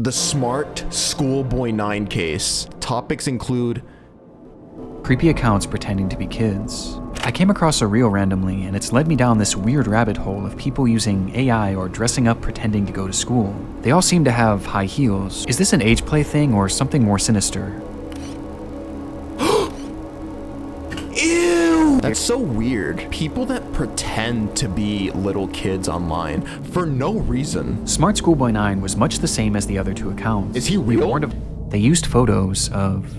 The SmartSchoolBoy9 case. Topics include creepy accounts pretending to be kids. I came across a reel randomly, and it's led me down this weird rabbit hole of people using AI or dressing up pretending to go to school. They all seem to have high heels. Is this an age play thing or something more sinister? Ew! That's so weird. People that pretend to be little kids online for no reason. SmartSchoolBoy9 was much the same as the other two accounts. Is he real? They used photos of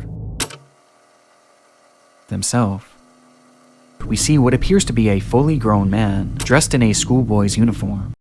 themselves. We see what appears to be a fully grown man dressed in a schoolboy's uniform.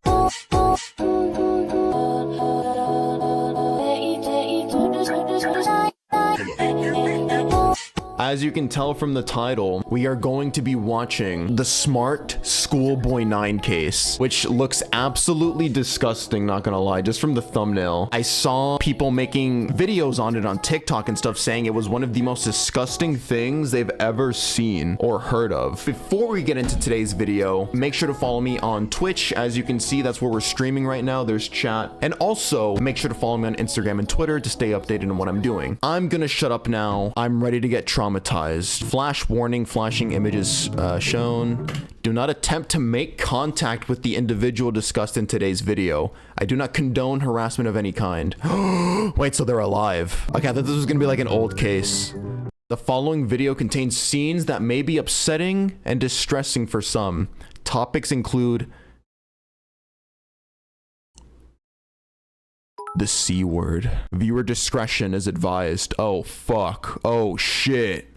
As you can tell from the title, we are going to be watching the SmartSchoolBoy9 case, which looks absolutely disgusting, not gonna lie, just from the thumbnail. I saw people making videos on it on TikTok and stuff saying it was one of the most disgusting things they've ever seen or heard of. Before we get into today's video, make sure to follow me on Twitch. As you can see, that's where we're streaming right now. There's chat. And also make sure to follow me on Instagram and Twitter to stay updated on what I'm doing. I'm gonna shut up now. I'm ready to get traumatized. Flash warning, flashing images shown. Do not attempt to make contact with the individual discussed in today's video. I do not condone harassment of any kind. Wait, so they're alive. Okay, I thought this was gonna be like an old case. The following video contains scenes that may be upsetting and distressing for some. Topics include the C word. Viewer discretion is advised. Oh, fuck. Oh, shit.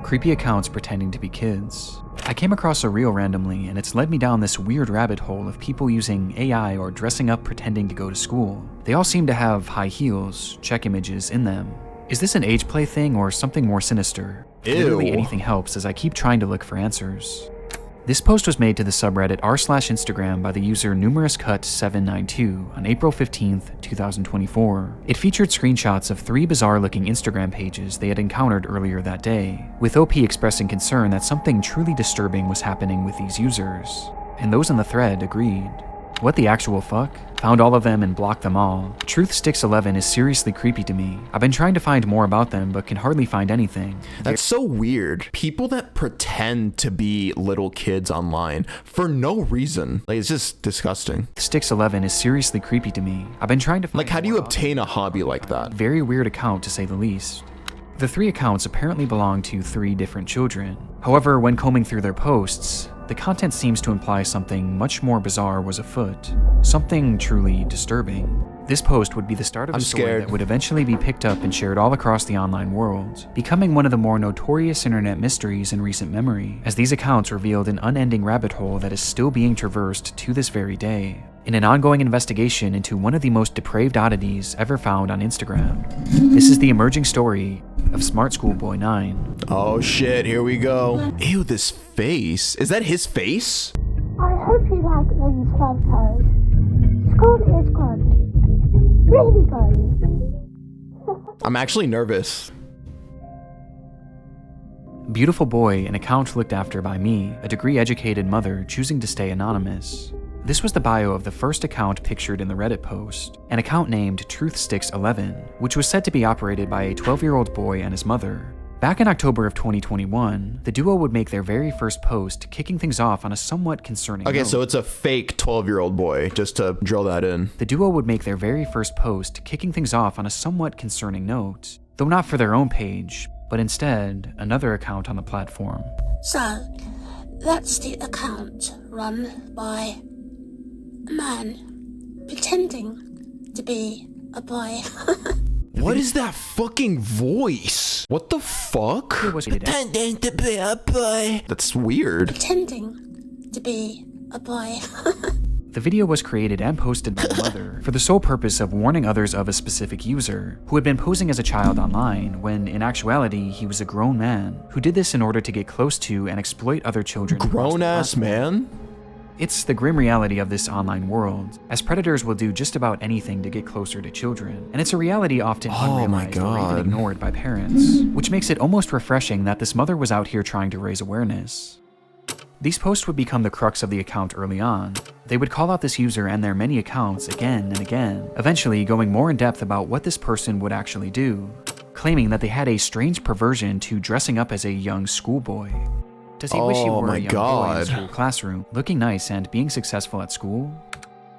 Creepy accounts pretending to be kids. I came across a reel randomly, and it's led me down this weird rabbit hole of people using AI or dressing up pretending to go to school. They all seem to have high heels, check images in them. Is this an age play thing or something more sinister? Ew. Literally anything helps as I keep trying to look for answers. This post was made to the subreddit r/Instagram by the user numerouscut792 on April 15th, 2024. It featured screenshots of 3 bizarre-looking Instagram pages they had encountered earlier that day, with OP expressing concern that something truly disturbing was happening with these users. And those in the thread agreed. What the actual fuck? Found all of them and blocked them all. Truthsticks11 is seriously creepy to me. I've been trying to find more about them, but can hardly find anything. That's so weird. People that pretend to be little kids online for no reason. Like, it's just disgusting. Truthsticks11 is seriously creepy to me. I've been trying to find like, how do you obtain a hobby like that? Very weird account to say the least. The 3 accounts apparently belong to 3 different children. However, when combing through their posts, the content seems to imply something much more bizarre was afoot. Something truly disturbing. This post would be the start of a story that would eventually be picked up and shared all across the online world, becoming one of the more notorious internet mysteries in recent memory, as these accounts revealed an unending rabbit hole that is still being traversed to this very day, in an ongoing investigation into one of the most depraved oddities ever found on Instagram. This is the emerging story of SmartSchoolBoy9. Oh shit, here we go. Ew, this face. Is that his face? I hope you like these photos. School is good. Really good. I'm actually nervous. Beautiful boy, an account looked after by me, a degree-educated mother choosing to stay anonymous. This was the bio of the first account pictured in the Reddit post, an account named Truthsticks11, which was said to be operated by a 12-year-old boy and his mother. Back in October of 2021, the duo would make their very first post, kicking things off on a somewhat concerning note. So it's a fake 12-year-old boy, just to drill that in. The duo would make their very first post, kicking things off on a somewhat concerning note, though not for their own page, but instead another account on the platform. So, that's the account run by a man pretending to be a boy. What is that fucking voice? What the fuck? Pretending to be a boy. That's weird. Pretending to be a boy. The video was created and posted by the mother for the sole purpose of warning others of a specific user who had been posing as a child online when, in actuality, he was a grown man who did this in order to get close to and exploit other children. Grown-ass man? It's the grim reality of this online world, as predators will do just about anything to get closer to children, and it's a reality often unrealized or even ignored by parents, which makes it almost refreshing that this mother was out here trying to raise awareness. These posts would become the crux of the account early on. They would call out this user and their many accounts again and again, eventually going more in depth about what this person would actually do, claiming that they had a strange perversion to dressing up as a young schoolboy. Does he wish he were a young boy in a school classroom, looking nice and being successful at school?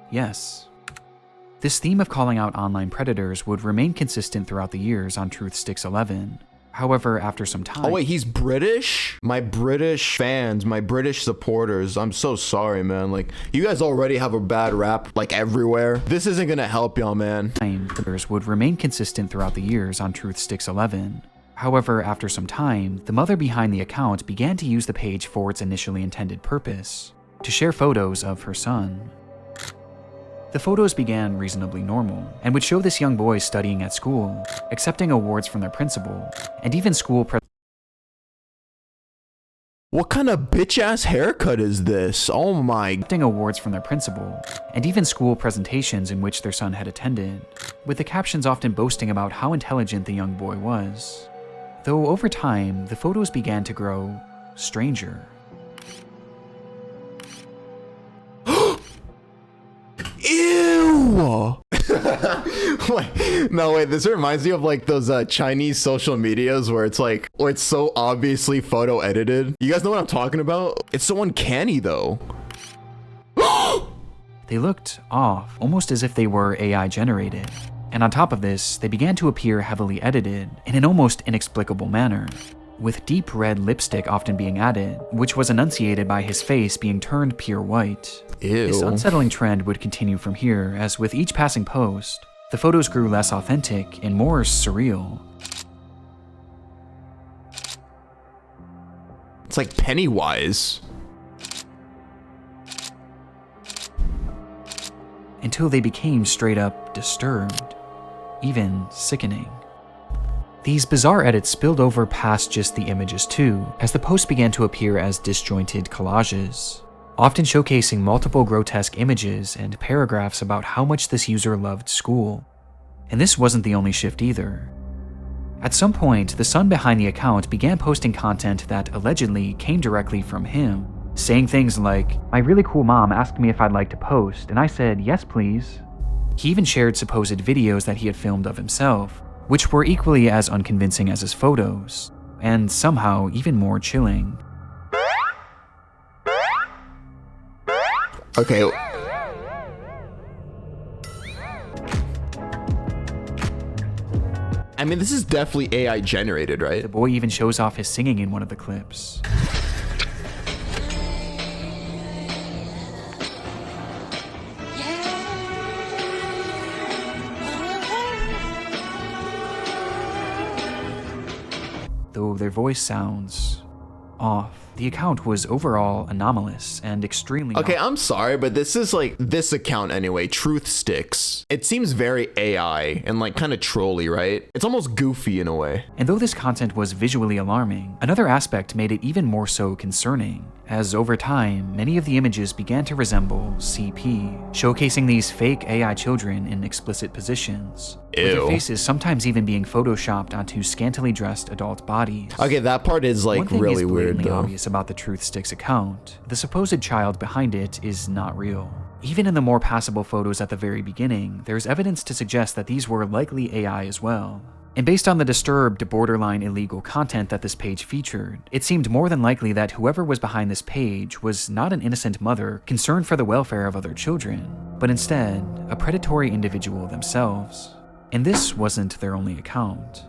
Yes. This theme of calling out online predators would remain consistent throughout the years on Truth Sticks 11. However, after some time— Oh wait, he's British? My British fans, my British supporters, I'm so sorry, man. Like, you guys already have a bad rap, like, everywhere. This isn't gonna help y'all, man. Predators would remain consistent throughout the years on Truth Sticks 11. However, after some time, the mother behind the account began to use the page for its initially intended purpose, to share photos of her son. The photos began reasonably normal, and would show this young boy studying at school, accepting awards from their principal, and even school What kind of bitch-ass haircut is this? Oh my— accepting awards from their principal, and even school presentations in which their son had attended, with the captions often boasting about how intelligent the young boy was. Though over time, the photos began to grow stranger. Ew! Wait, this reminds me of like those Chinese social medias where it's so obviously photo edited. You guys know what I'm talking about? It's so uncanny though. They looked off, almost as if they were AI generated. And on top of this, they began to appear heavily edited in an almost inexplicable manner, with deep red lipstick often being added, which was enunciated by his face being turned pure white. Ew. This unsettling trend would continue from here, as with each passing post, the photos grew less authentic and more surreal. It's like Pennywise. Until they became straight up disturbed, even sickening. These bizarre edits spilled over past just the images too, as the posts began to appear as disjointed collages, often showcasing multiple grotesque images and paragraphs about how much this user loved school. And this wasn't the only shift either. At some point, the son behind the account began posting content that allegedly came directly from him, saying things like, "My really cool mom asked me if I'd like to post, and I said, yes please." He even shared supposed videos that he had filmed of himself, which were equally as unconvincing as his photos, and somehow even more chilling. Okay. I mean, this is definitely AI generated, right? The boy even shows off his singing in one of the clips. Though their voice sounds off, the account was overall anomalous and extremely— Okay, I'm sorry, but this is like this account anyway, Truth Sticks. It seems very AI and like kind of trolly, right? It's almost goofy in a way. And though this content was visually alarming, another aspect made it even more so concerning, as over time, many of the images began to resemble CP, showcasing these fake AI children in explicit positions, with their faces sometimes even being photoshopped onto scantily dressed adult bodies. Okay, that part is like really weird blatantly though. obvious about the Truth Sticks account. The supposed child behind it is not real. Even in the more passable photos at the very beginning, there's evidence to suggest that these were likely AI as well. And based on the disturbed, borderline illegal content that this page featured, it seemed more than likely that whoever was behind this page was not an innocent mother concerned for the welfare of other children, but instead, a predatory individual themselves. And this wasn't their only account.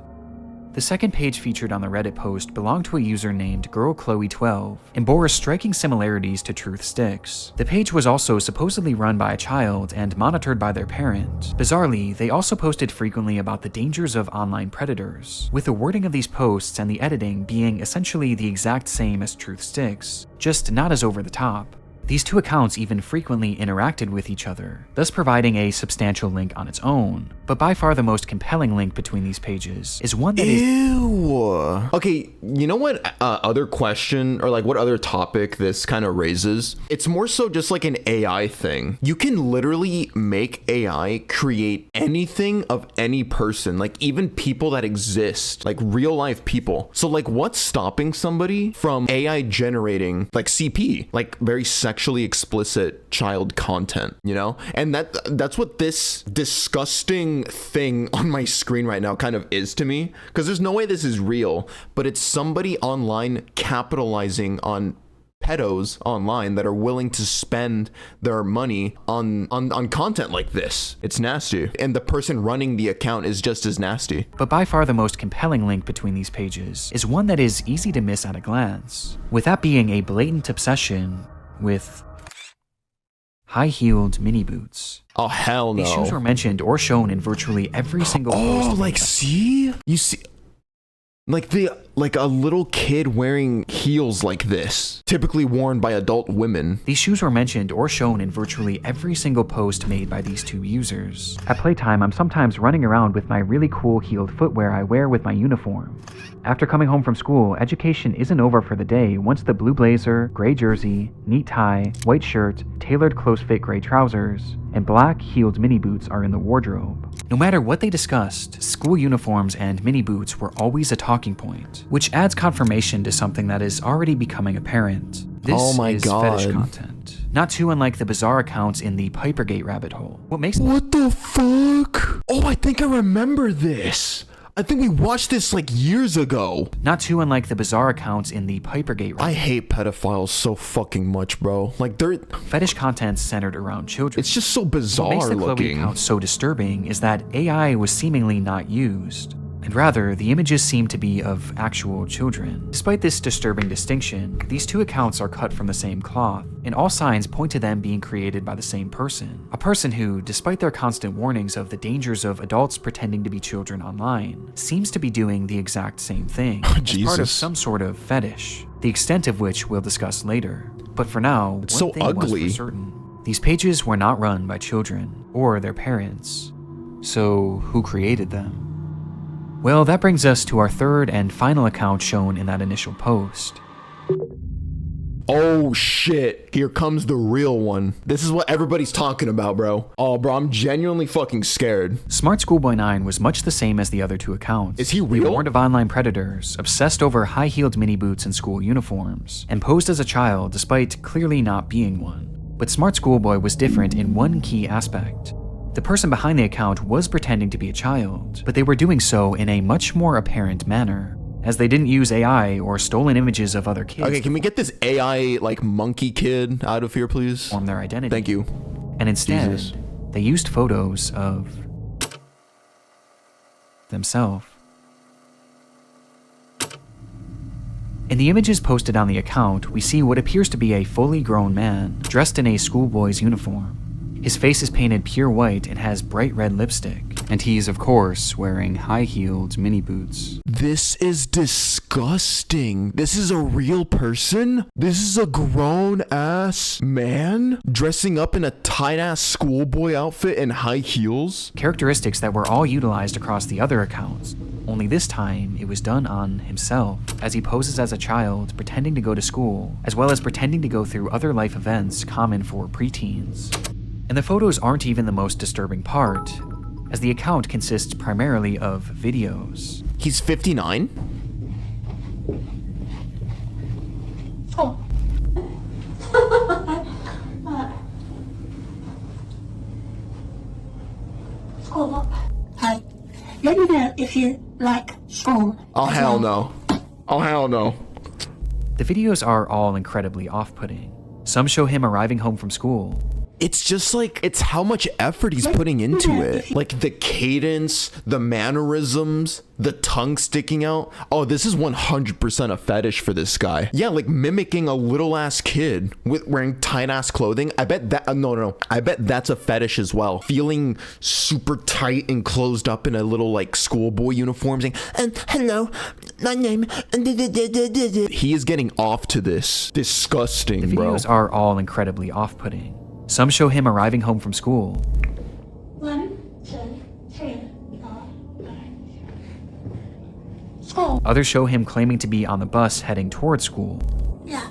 The second page featured on the Reddit post belonged to a user named GirlChloe12 and bore striking similarities to Truth Sticks. The page was also supposedly run by a child and monitored by their parent. Bizarrely, they also posted frequently about the dangers of online predators, with the wording of these posts and the editing being essentially the exact same as Truth Sticks, just not as over the top. These two accounts even frequently interacted with each other, thus providing a substantial link on its own. But by far the most compelling link between these pages is one that Ew. Okay, you know what other question or like what other topic this kind of raises? It's more so just like an AI thing. You can literally make AI create anything of any person, like even people that exist, like real life people. So like what's stopping somebody from AI generating like CP, like very sexually explicit child content, you know? And that's what this disgusting thing on my screen right now kind of is to me, because there's no way this is real, but it's somebody online capitalizing on pedos online that are willing to spend their money on content like this. It's nasty. And the person running the account is just as nasty. But by far the most compelling link between these pages is one that is easy to miss at a glance, with that being a blatant obsession with high-heeled mini boots. Oh, hell no. These shoes were mentioned or shown in virtually every single post. Oh, like, see? You see? Like a little kid wearing heels like this, typically worn by adult women. These shoes were mentioned or shown in virtually every single post made by these two users. At playtime, I'm sometimes running around with my really cool heeled footwear I wear with my uniform. After coming home from school, education isn't over for the day once the blue blazer, gray jersey, neat tie, white shirt, tailored close-fit gray trousers, and black heeled mini boots are in the wardrobe. No matter what they discussed, school uniforms and mini boots were always a talking point, which adds confirmation to something that is already becoming apparent. This oh my is God. fetish content. Not too unlike the bizarre accounts in the Pipergate rabbit hole. What the fuck? Oh, I think I remember this. I think we watched this like years ago. Not too unlike the bizarre accounts in the Pipergate rabbit hole. I hate pedophiles so fucking much, bro. Like they're fetish content centered around children. It's just so bizarre what makes the looking. Chloe account so disturbing is that AI was seemingly not used, and rather, the images seem to be of actual children. Despite this disturbing distinction, these two accounts are cut from the same cloth, and all signs point to them being created by the same person. A person who, despite their constant warnings of the dangers of adults pretending to be children online, seems to be doing the exact same thing, as part of some sort of fetish, the extent of which we'll discuss later. But for now, it's one so thing ugly. was for certain. These pages were not run by children, or their parents. So, who created them? Well, that brings us to our third and final account shown in that initial post. Oh shit, here comes the real one. This is what everybody's talking about, bro. Oh, bro, I'm genuinely fucking scared. SmartSchoolBoy9 was much the same as the other two accounts. Is he They real? warned of online predators, obsessed over high-heeled mini boots and school uniforms, and posed as a child despite clearly not being one. But SmartSchoolBoy was different in one key aspect. The person behind the account was pretending to be a child, but they were doing so in a much more apparent manner, as they didn't use AI or stolen images of other kids. Okay, can we get this AI, like, monkey kid out of here, please? Form their identity. Thank you. And instead, Jesus. they used photos of themselves. In the images posted on the account, we see what appears to be a fully grown man, dressed in a schoolboy's uniform. His face is painted pure white and has bright red lipstick, and he's, of course, wearing high-heeled mini boots. This is disgusting. This is a real person? This is a grown-ass man dressing up in a tight-ass schoolboy outfit and high heels? Characteristics that were all utilized across the other accounts, only this time it was done on himself, as he poses as a child pretending to go to school, as well as pretending to go through other life events common for preteens. And the photos aren't even the most disturbing part, as the account consists primarily of videos. He's 59? Oh. School up. Hey, let me know if you like school. Oh, hell no. Oh, hell no. The videos are all incredibly off-putting. Some show him arriving home from school. it's just like, it's how much effort he's putting into it. Like the cadence, the mannerisms, the tongue sticking out. Oh, this is 100% a fetish for this guy. Yeah, like mimicking a little ass kid with wearing tight ass clothing. I bet that, no. I bet that's a fetish as well. Feeling super tight and closed up in a little like schoolboy uniform saying, hello, my name. He is getting off to this. Disgusting, The bro. videos are all incredibly off-putting. Some show him arriving home from school. 1, 2, 3, 4, 5. School. Others show him claiming to be on the bus heading towards school. Yeah.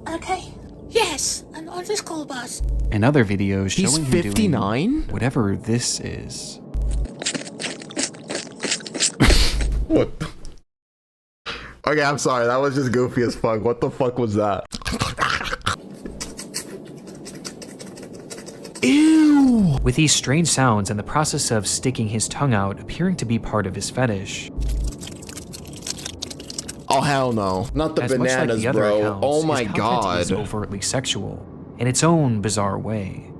Okay. Yes, I'm on the school bus. And other videos He's showing him 59? doing whatever this is. What the? Okay, I'm sorry. That was just goofy as fuck. What the fuck was that? Ew! With these strange sounds and the process of sticking his tongue out appearing to be part of his fetish. Oh, hell no. Not the As much like bananas, the other bro. accounts, Oh my his content is god. overtly sexual, in its own bizarre way.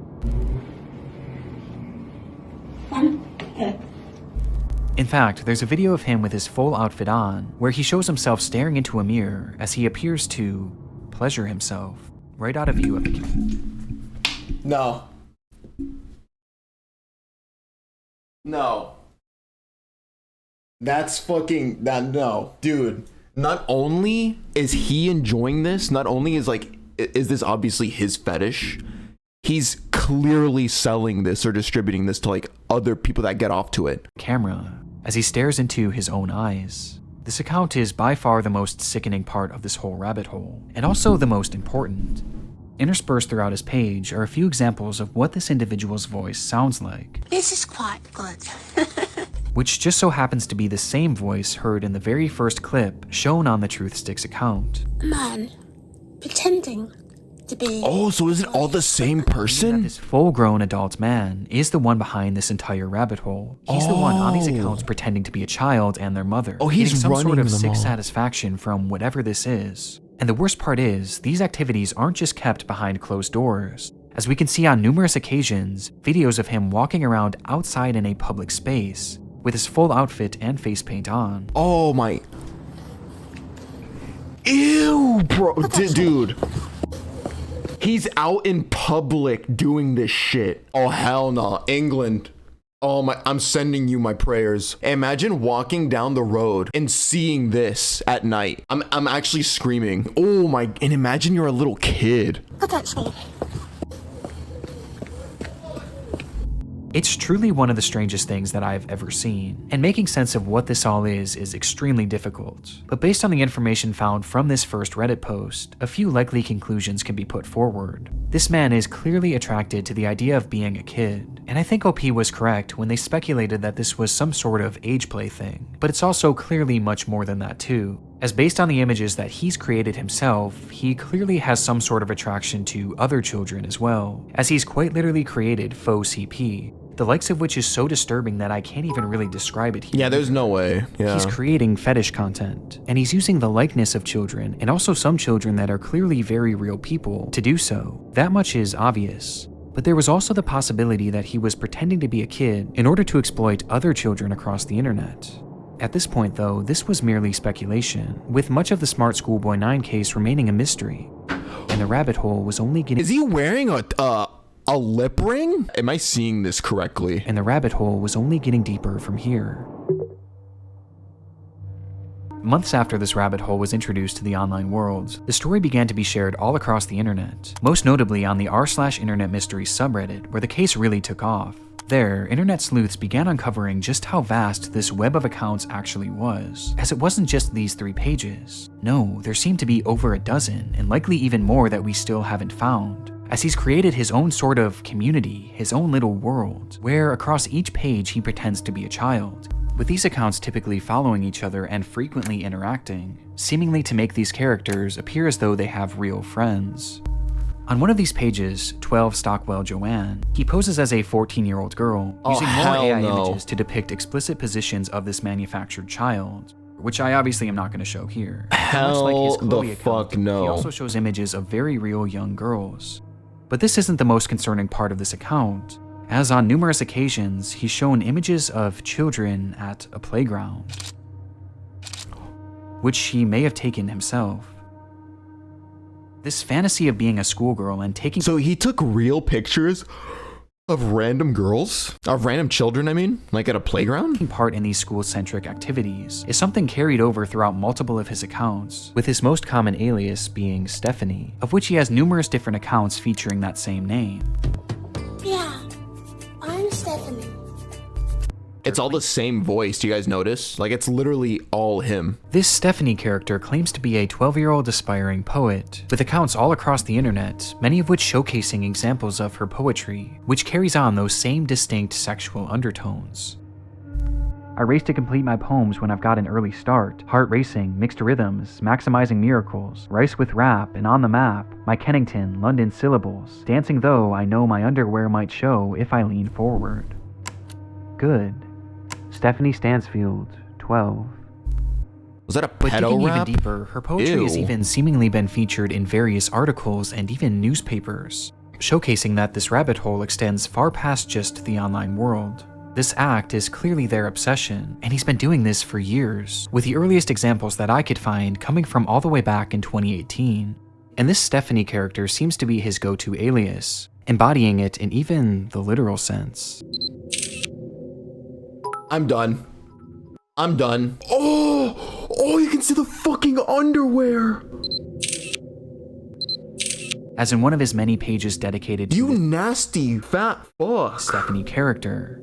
1, 2. In fact, there's a video of him with his full outfit on, where he shows himself staring into a mirror as he appears to pleasure himself, right out of view of the camera. No. No. That's fucking, no. Dude, not only is he enjoying this, not only is this obviously his fetish, he's clearly selling this or distributing this to like other people that get off to it. Camera, as he stares into his own eyes. This account is by far the most sickening part of this whole rabbit hole, and also the most important. Interspersed throughout his page are a few examples of what this individual's voice sounds like, This is quite good. which just so happens to be the same voice heard in the very first clip shown on the Truth Sticks account. A man pretending to be. Oh, so is it all the same person? This full-grown adult man is the one behind this entire rabbit hole. He's the one on these accounts pretending to be a child and their mother. Oh, he's getting some sort running of them sick all. satisfaction from whatever this is. And the worst part is, these activities aren't just kept behind closed doors. As we can see on numerous occasions, videos of him walking around outside in a public space, with his full outfit and face paint on. Oh my. Ew, bro. Dude. He's out in public doing this shit. Oh, hell no. England. Oh my, I'm sending you my prayers. Imagine walking down the road and seeing this at night. I'm actually screaming. Oh my, and imagine you're a little kid. Look at me. It's truly one of the strangest things that I've ever seen, and making sense of what this all is extremely difficult. But based on the information found from this first Reddit post, a few likely conclusions can be put forward. This man is clearly attracted to the idea of being a kid, and I think OP was correct when they speculated that this was some sort of age play thing, but it's also clearly much more than that too. As based on the images that he's created himself, he clearly has some sort of attraction to other children as well, as he's quite literally created faux CP, the likes of which is so disturbing that I can't even really describe it here. Yeah, there's no way. Yeah. He's creating fetish content, and he's using the likeness of children, and also some children that are clearly very real people, to do so. That much is obvious. But there was also the possibility that he was pretending to be a kid in order to exploit other children across the internet. At this point though, this was merely speculation, with much of the SmartSchoolBoy9 case remaining a mystery, and the rabbit hole was only getting— Is he wearing a lip ring? Am I seeing this correctly? and the rabbit hole was only getting deeper from here. Months after this rabbit hole was introduced to the online world, the story began to be shared all across the internet, most notably on the r/internet mysteries subreddit, where the case really took off. There, internet sleuths began uncovering just how vast this web of accounts actually was, as it wasn't just these 3 pages. No, there seemed to be over a dozen, and likely even more that we still haven't found, as he's created his own sort of community, his own little world, where across each page he pretends to be a child, with these accounts typically following each other and frequently interacting, seemingly to make these characters appear as though they have real friends. On one of these pages, 12 Stockwell Joanne, he poses as a 14-year-old girl, using more hell AI no. images to depict explicit positions of this manufactured child, which I obviously am not going to show here. Hell Much like his the Chloe account, fuck no. He also shows images of very real young girls. But this isn't the most concerning part of this account, as on numerous occasions he's shown images of children at a playground, which he may have taken himself. This fantasy of being a schoolgirl and taking— So he took real pictures of random girls? Of random children, I mean? Like at a playground? taking part in these school-centric activities is something carried over throughout multiple of his accounts, with his most common alias being Stephanie, of which he has numerous different accounts featuring that same name. Yeah, I'm Stephanie. It's all the same voice, do you guys notice? Like, it's literally all him. This Stephanie character claims to be a 12-year-old aspiring poet, with accounts all across the internet, many of which showcasing examples of her poetry, which carries on those same distinct sexual undertones. I race to complete my poems when I've got an early start, heart racing, mixed rhythms, maximizing miracles, rice with rap, and on the map, my Kennington, London syllables, dancing though I know my underwear might show if I lean forward. Good. Stephanie Stansfield, 12. Was that a But pedo digging rap? even deeper, her poetry has Ew. even seemingly been featured in various articles and even newspapers, showcasing that this rabbit hole extends far past just the online world. This act is clearly their obsession, and he's been doing this for years, with the earliest examples that I could find coming from all the way back in 2018. And this Stephanie character seems to be his go-to alias, embodying it in even the literal sense. I'm done. I'm done. Oh, you can see the fucking underwear. As in one of his many pages dedicated to You the nasty fat fuck. Stephanie character,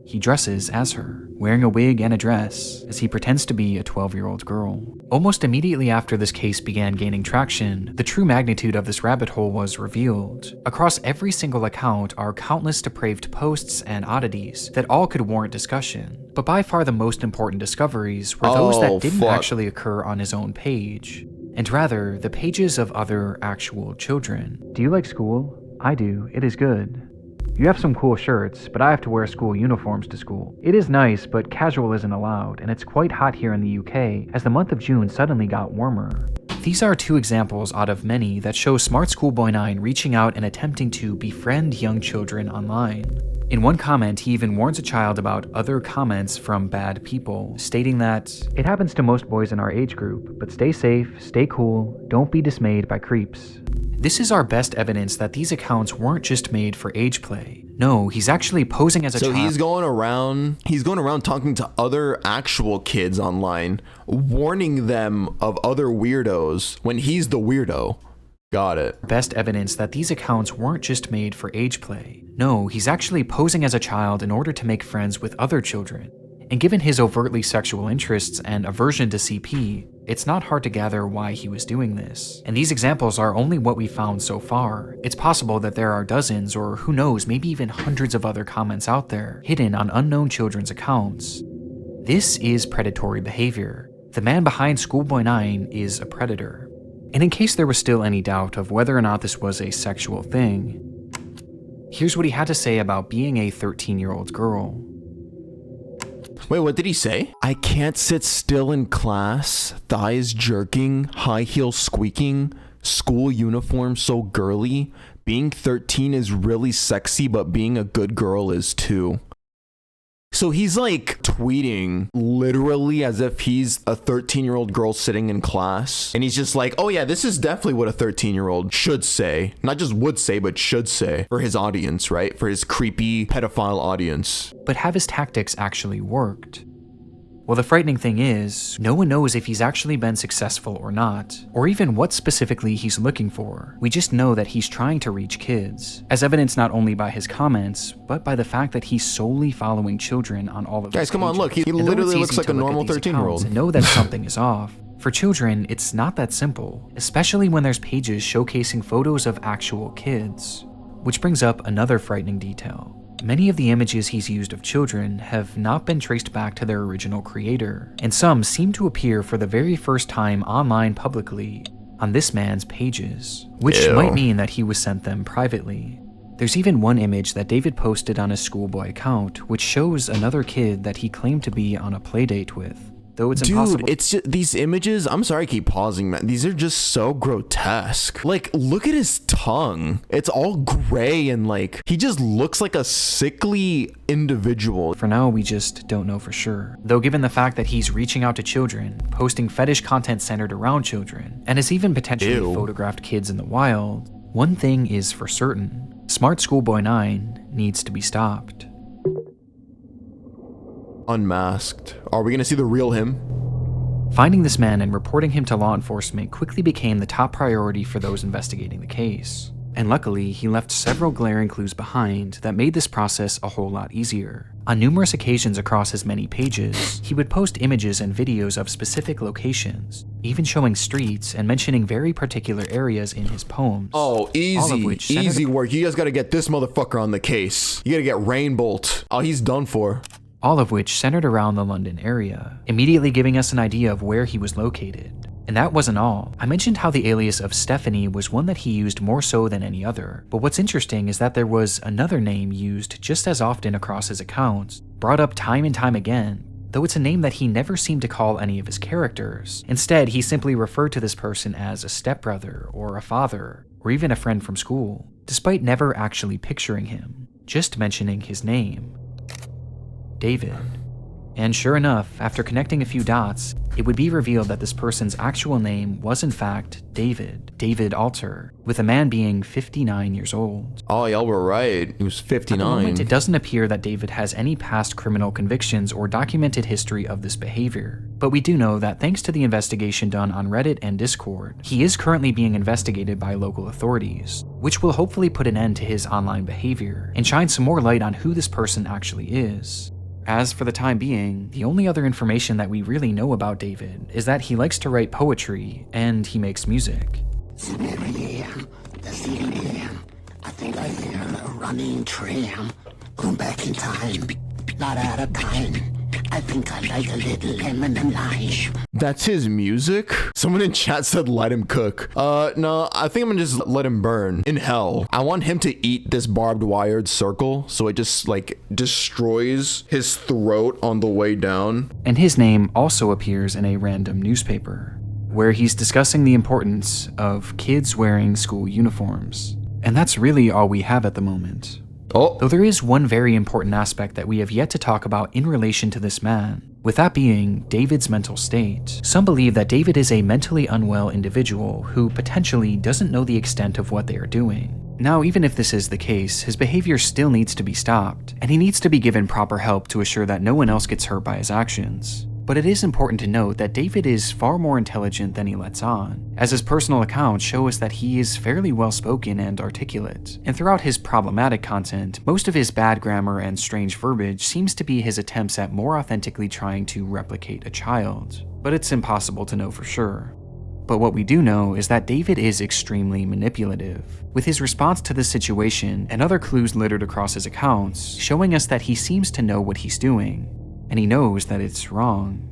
he dresses as her, wearing a wig and a dress, as he pretends to be a 12-year-old girl. Almost immediately after this case began gaining traction, the true magnitude of this rabbit hole was revealed. Across every single account are countless depraved posts and oddities that all could warrant discussion, but by far the most important discoveries were those that didn't actually occur on his own page, and rather the pages of other actual children. Do you like school? I do. It is good. You have some cool shirts, but I have to wear school uniforms to school. It is nice, but casual isn't allowed, and it's quite hot here in the UK, as the month of June suddenly got warmer. These are two examples out of many that show SmartSchoolBoy9 reaching out and attempting to befriend young children online. In one comment, he even warns a child about other comments from bad people, stating that, "It happens to most boys in our age group, but stay safe, stay cool, don't be dismayed by creeps." This is our best evidence that these accounts weren't just made for age play. No, he's actually posing as a child. So he's going around talking to other actual kids online, warning them of other weirdos when he's the weirdo. Got it. Best evidence that these accounts weren't just made for age play. No, he's actually posing as a child in order to make friends with other children. And given his overtly sexual interests and aversion to CP, it's not hard to gather why he was doing this. And these examples are only what we found so far. It's possible that there are dozens, or who knows, maybe even hundreds of other comments out there, hidden on unknown children's accounts. This is predatory behavior. The man behind SchoolBoy9 is a predator. And in case there was still any doubt of whether or not this was a sexual thing, here's what he had to say about being a 13-year-old girl. Wait, what did he say? I can't sit still in class, thighs jerking, high heels squeaking, school uniform so girly. Being 13 is really sexy, but being a good girl is too. So he's like tweeting literally as if he's a 13-year-old girl sitting in class. And he's just like, oh yeah, this is definitely what a 13-year-old should say. Not just would say, but should say for his audience, right? For his creepy pedophile audience. But have his tactics actually worked? Well, the frightening thing is, no one knows if he's actually been successful or not, or even what specifically he's looking for. We just know that he's trying to reach kids, as evidenced not only by his comments, but by the fact that he's solely following children on all of his Guys, come on, pages. look, he And though literally it's looks easy like to a look at normal these 13-year-old. accounts and know that something is off. For children, it's not that simple, especially when there's pages showcasing photos of actual kids. Which brings up another frightening detail. Many of the images he's used of children have not been traced back to their original creator, and some seem to appear for the very first time online publicly on this man's pages, which might mean that he was sent them privately. There's even one image that David posted on his schoolboy account, which shows another kid that he claimed to be on a playdate with. though it's impossible. Dude, it's just, these images, I'm sorry I keep pausing, man. These are just so grotesque. Like, look at his tongue. It's all gray and like, he just looks like a sickly individual. For now, we just don't know for sure. Though given the fact that he's reaching out to children, posting fetish content centered around children, and has even potentially photographed kids in the wild, one thing is for certain. SmartSchoolBoy9 needs to be stopped. Unmasked. Are we gonna see the real him? Finding this man and reporting him to law enforcement quickly became the top priority for those investigating the case. And luckily, he left several glaring clues behind that made this process a whole lot easier. On numerous occasions across his many pages, he would post images and videos of specific locations, even showing streets and mentioning very particular areas in his poems. Oh, easy work. You guys gotta get this motherfucker on the case. You gotta get Rainbolt. Oh, he's done for. All of which centered around the London area, immediately giving us an idea of where he was located. And that wasn't all. I mentioned how the alias of Stephanie was one that he used more so than any other, but what's interesting is that there was another name used just as often across his accounts, brought up time and time again, though it's a name that he never seemed to call any of his characters. Instead, he simply referred to this person as a stepbrother, or a father, or even a friend from school, despite never actually picturing him, just mentioning his name. David. And sure enough, after connecting a few dots, it would be revealed that this person's actual name was in fact David Alter, with the man being 59 years old. Oh, y'all were right. He was 59. At the moment, it doesn't appear that David has any past criminal convictions or documented history of this behavior. But we do know that thanks to the investigation done on Reddit and Discord, he is currently being investigated by local authorities, which will hopefully put an end to his online behavior and shine some more light on who this person actually is. As for the time being, the only other information that we really know about David is that he likes to write poetry and he makes music. I think I hear a running tram going back in time, not out of time. I think I like a little lemon and lime. That's his music? Someone in chat said let him cook. No, I think I'm gonna just let him burn in hell. I want him to eat this barbed wired circle so it just like destroys his throat on the way down. And his name also appears in a random newspaper, where he's discussing the importance of kids wearing school uniforms. And that's really all we have at the moment. Oh. Though there is one very important aspect that we have yet to talk about in relation to this man, with that being David's mental state. Some believe that David is a mentally unwell individual who potentially doesn't know the extent of what they are doing. Now, even if this is the case, his behavior still needs to be stopped, and he needs to be given proper help to assure that no one else gets hurt by his actions. But it is important to note that David is far more intelligent than he lets on, as his personal accounts show us that he is fairly well-spoken and articulate. And throughout his problematic content, most of his bad grammar and strange verbiage seems to be his attempts at more authentically trying to replicate a child. But it's impossible to know for sure. But what we do know is that David is extremely manipulative, with his response to the situation and other clues littered across his accounts showing us that he seems to know what he's doing. And he knows that it's wrong.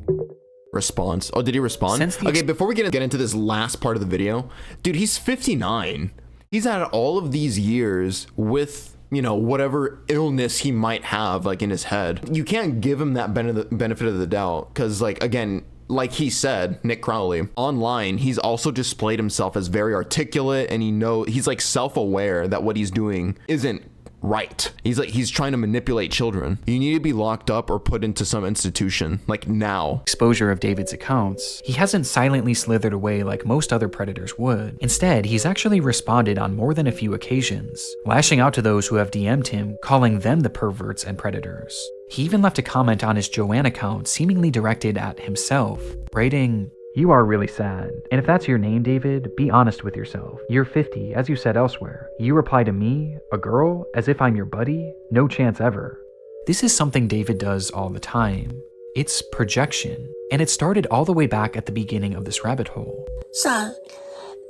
Response. Oh, did he respond? Okay, before we get into this last part of the video, dude, he's 59. He's had all of these years with, you know, whatever illness he might have, like, in his head. You can't give him that benefit of the doubt, because, like, again, like he said, Nick Crowley, online, he's also displayed himself as very articulate, and he's, like, self-aware that what he's doing isn't right. He's trying to manipulate children. You need to be locked up or put into some institution, like now. Exposure of David's accounts, he hasn't silently slithered away like most other predators would. Instead, he's actually responded on more than a few occasions, lashing out to those who have DM'd him, calling them the perverts and predators. He even left a comment on his Joanne account seemingly directed at himself, writing, "You are really sad. And if that's your name, David, be honest with yourself. You're 50, as you said elsewhere. You reply to me, a girl, as if I'm your buddy? No chance ever." This is something David does all the time. It's projection. And it started all the way back at the beginning of this rabbit hole. So,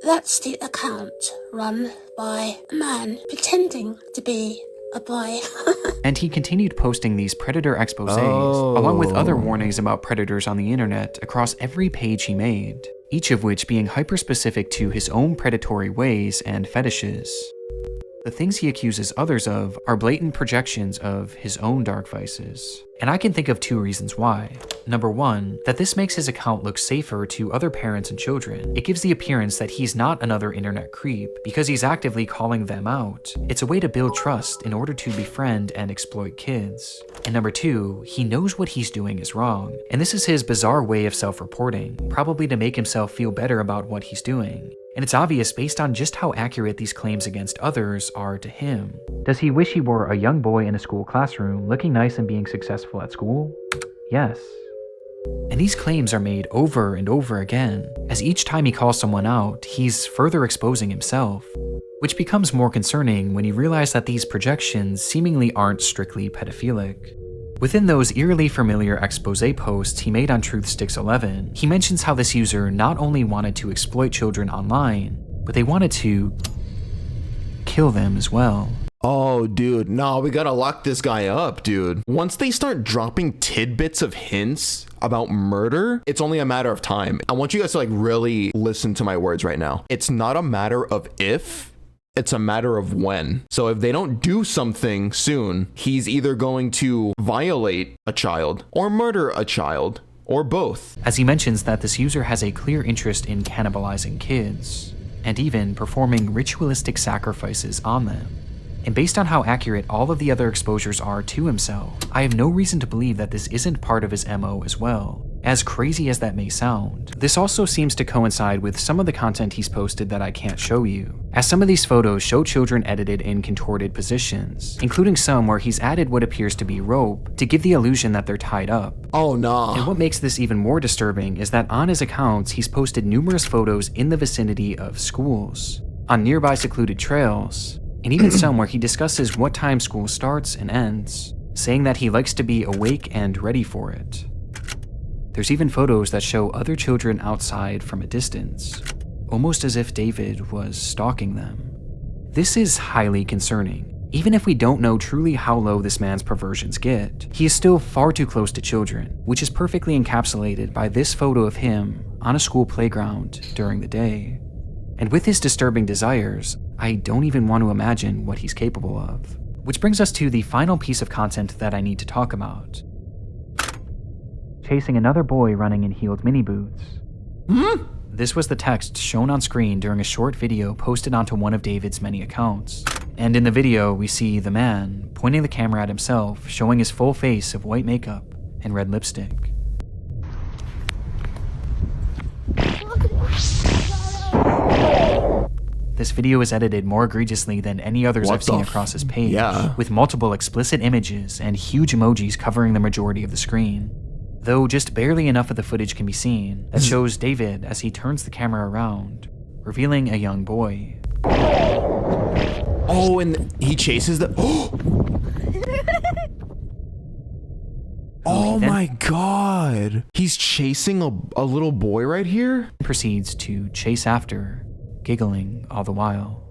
that's the account run by a man pretending to be a boy. And he continued posting these predator exposés, along with other warnings about predators on the internet across every page he made, each of which being hyper-specific to his own predatory ways and fetishes. The things he accuses others of are blatant projections of his own dark vices. And I can think of 2 reasons why. Number 1, that this makes his account look safer to other parents and children. It gives the appearance that he's not another internet creep because he's actively calling them out. It's a way to build trust in order to befriend and exploit kids. And number 2, he knows what he's doing is wrong. And this is his bizarre way of self-reporting, probably to make himself feel better about what he's doing. And it's obvious based on just how accurate these claims against others are to him. Does he wish he were a young boy in a school classroom, looking nice and being successful at school? Yes. And these claims are made over and over again, as each time he calls someone out, he's further exposing himself, which becomes more concerning when you realize that these projections seemingly aren't strictly pedophilic. Within those eerily familiar expose posts he made on TruthSticks11, he mentions how this user not only wanted to exploit children online, but they wanted to kill them as well. Oh, dude, no, we gotta lock this guy up, dude. Once they start dropping tidbits of hints about murder, it's only a matter of time. I want you guys to like really listen to my words right now. It's not a matter of if, it's a matter of when. So if they don't do something soon, he's either going to violate a child or murder a child or both. As he mentions that this user has a clear interest in cannibalizing kids and even performing ritualistic sacrifices on them. And based on how accurate all of the other exposures are to himself, I have no reason to believe that this isn't part of his MO as well. As crazy as that may sound, this also seems to coincide with some of the content he's posted that I can't show you, as some of these photos show children edited in contorted positions, including some where he's added what appears to be rope to give the illusion that they're tied up. Oh no. And what makes this even more disturbing is that on his accounts he's posted numerous photos in the vicinity of schools, on nearby secluded trails, and even some where he discusses what time school starts and ends, saying that he likes to be awake and ready for it. There's even photos that show other children outside from a distance, almost as if David was stalking them. This is highly concerning. Even if we don't know truly how low this man's perversions get, he is still far too close to children, which is perfectly encapsulated by this photo of him on a school playground during the day. And with his disturbing desires, I don't even want to imagine what he's capable of. Which brings us to the final piece of content that I need to talk about. Chasing another boy running in heeled mini boots. This was the text shown on screen during a short video posted onto one of David's many accounts. And in the video, we see the man pointing the camera at himself, showing his full face of white makeup and red lipstick. This video is edited more egregiously than any others I've seen across his page, with multiple explicit images and huge emojis covering the majority of the screen. Though just barely enough of the footage can be seen that shows David as he turns the camera around, revealing a young boy. Oh, and he chases the... Oh my god. He's chasing a little boy right here? Proceeds to chase after, giggling all the while.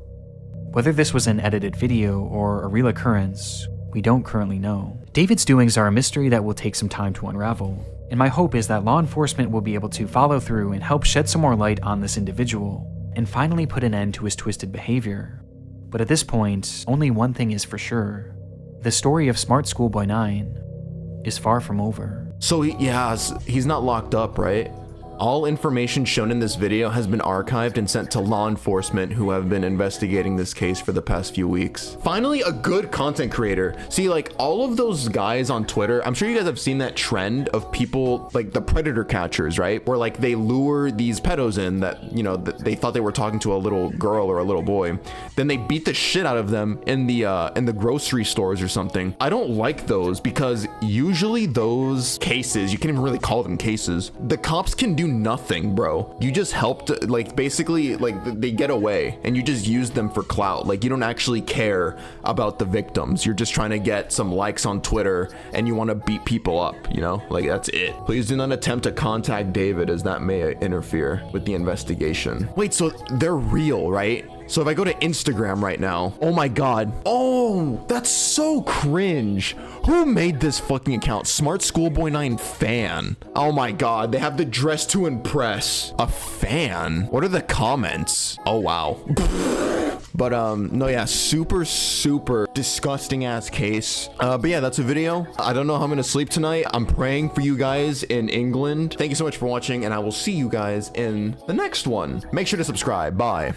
Whether this was an edited video or a real occurrence, we don't currently know. David's doings are a mystery that will take some time to unravel, and my hope is that law enforcement will be able to follow through and help shed some more light on this individual, and finally put an end to his twisted behavior. But at this point, only one thing is for sure. The story of SmartSchoolBoy9 is far from over. So he's not locked up, right? All information shown in this video has been archived and sent to law enforcement who have been investigating this case for the past few weeks. Finally, a good content creator. See, like all of those guys on Twitter, I'm sure you guys have seen that trend of people like the predator catchers, right? Where like they lure these pedos in that, you know, they thought they were talking to a little girl or a little boy. Then they beat the shit out of them in the grocery stores or something. I don't like those because usually those cases, you can't even really call them cases. The cops can do nothing, bro. You just helped, like basically like they get away and you just use them for clout. Like you don't actually care about the victims. You're just trying to get some likes on Twitter and you want to beat people up, you know, like that's it. Please do not attempt to contact David as that may interfere with the investigation. Wait, so they're real, right? So if I go to Instagram right now, oh my god. Oh, that's so cringe. Who made this fucking account? SmartSchoolBoy9 fan. Oh my god, they have the dress to impress. A fan? What are the comments? Oh wow. But no, yeah, super disgusting ass case. But yeah, that's a video. I don't know how I'm gonna sleep tonight. I'm praying for you guys in England. Thank you so much for watching, and I will see you guys in the next one. Make sure to subscribe. Bye.